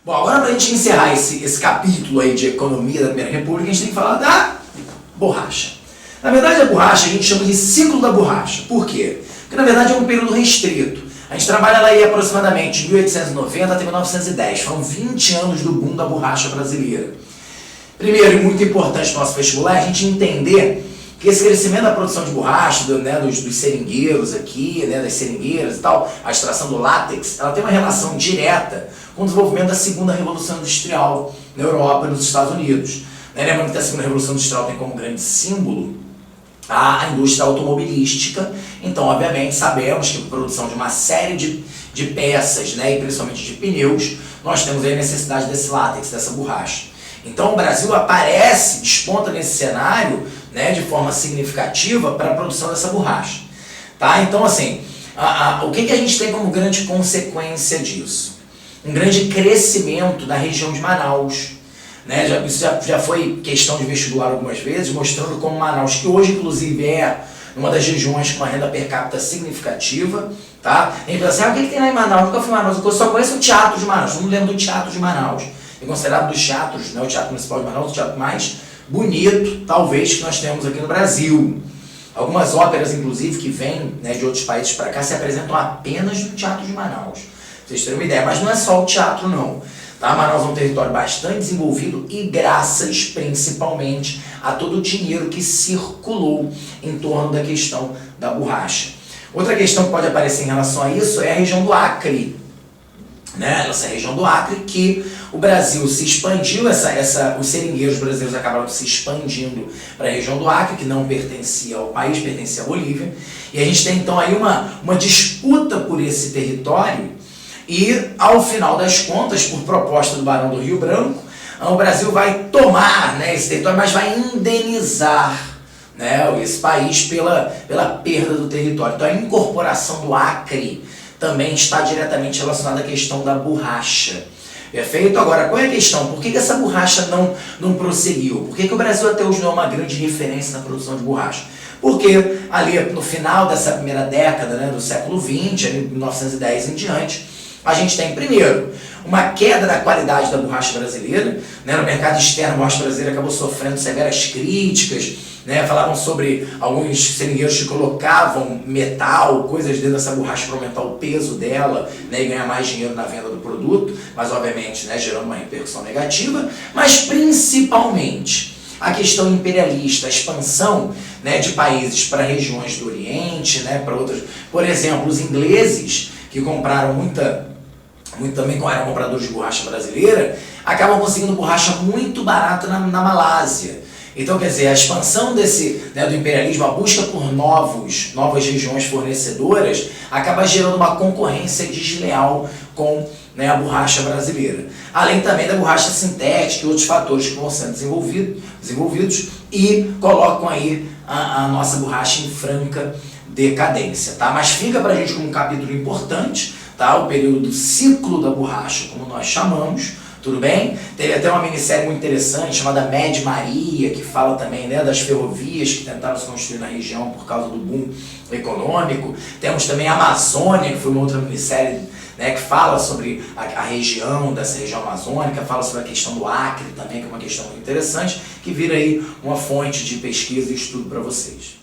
Bom, agora para a gente encerrar esse capítulo aí de economia da Primeira República, a gente tem que falar da borracha. Na verdade, a borracha a gente chama de ciclo da borracha. Por quê? Porque na verdade é um período restrito. A gente trabalha lá aí aproximadamente de 1890 até 1910. Foram 20 anos do boom da borracha brasileira. Primeiro, e muito importante no nosso vestibular, é a gente entender que esse crescimento da produção de borracha, dos seringueiros aqui, das seringueiras e tal, a extração do látex, ela tem uma relação direta com o desenvolvimento da segunda revolução industrial na Europa e nos Estados Unidos. Lembrando que a segunda revolução industrial tem como grande símbolo a indústria automobilística. Então, obviamente, sabemos que a produção de uma série de peças, e principalmente de pneus, nós temos aí a necessidade desse látex, dessa borracha. Então o Brasil aparece, desponta nesse cenário, de forma significativa para a produção dessa borracha. Tá? Então assim, o que a gente tem como grande consequência disso? Um grande crescimento da região de Manaus. Isso já foi questão de vestibular algumas vezes, mostrando como Manaus, que hoje inclusive é uma das regiões com uma renda per capita significativa, tá? E a gente pensa, o que tem lá em Manaus? Nunca fui em Manaus, eu só conheço o Teatro de Manaus, não lembro do Teatro de Manaus. É considerado dos teatros, o Teatro Municipal de Manaus, o teatro mais bonito, talvez, que nós temos aqui no Brasil. Algumas óperas, inclusive, que vêm de outros países para cá, se apresentam apenas no Teatro de Manaus. Pra vocês terem uma ideia, mas não é só o teatro, não. Tá? Manaus é um território bastante desenvolvido e graças, principalmente, a todo o dinheiro que circulou em torno da questão da borracha. Outra questão que pode aparecer em relação a isso é a região do Acre. Essa região do Acre, que o Brasil se expandiu, os seringueiros brasileiros acabaram se expandindo para a região do Acre, que não pertencia ao país, pertencia à Bolívia, e a gente tem então aí uma disputa por esse território, e ao final das contas, por proposta do Barão do Rio Branco, o Brasil vai tomar esse território, mas vai indenizar esse país pela perda do território. Então a incorporação do Acre também está diretamente relacionada à questão da borracha. Perfeito? Agora, qual é a questão? Por que essa borracha não prosseguiu? Por que o Brasil até hoje não é uma grande referência na produção de borracha? Porque ali no final dessa primeira década do século XX, ali 1910 em diante, a gente tem, primeiro, uma queda da qualidade da borracha brasileira. No mercado externo, a borracha brasileira acabou sofrendo severas críticas. Falavam sobre alguns seringueiros que colocavam metal, coisas dentro dessa borracha para aumentar o peso dela e ganhar mais dinheiro na venda do produto, mas obviamente gerando uma repercussão negativa. Mas principalmente a questão imperialista, a expansão de países para regiões do Oriente, para outras. Por exemplo, os ingleses, que compraram também eram compradores de borracha brasileira, acabam conseguindo borracha muito barata na Malásia. Então, quer dizer, a expansão do imperialismo, a busca por novas regiões fornecedoras, acaba gerando uma concorrência desleal com a borracha brasileira. Além também da borracha sintética e outros fatores que vão sendo desenvolvidos e colocam aí a nossa borracha em franca decadência. Tá? Mas fica pra gente como um capítulo importante, tá? O período do ciclo da borracha, como nós chamamos. Tudo bem? Teve até uma minissérie muito interessante chamada Med Maria, que fala também das ferrovias que tentaram se construir na região por causa do boom econômico. Temos também a Amazônia, que foi uma outra minissérie que fala sobre a região, dessa região amazônica, fala sobre a questão do Acre também, que é uma questão muito interessante, que vira aí uma fonte de pesquisa e estudo para vocês.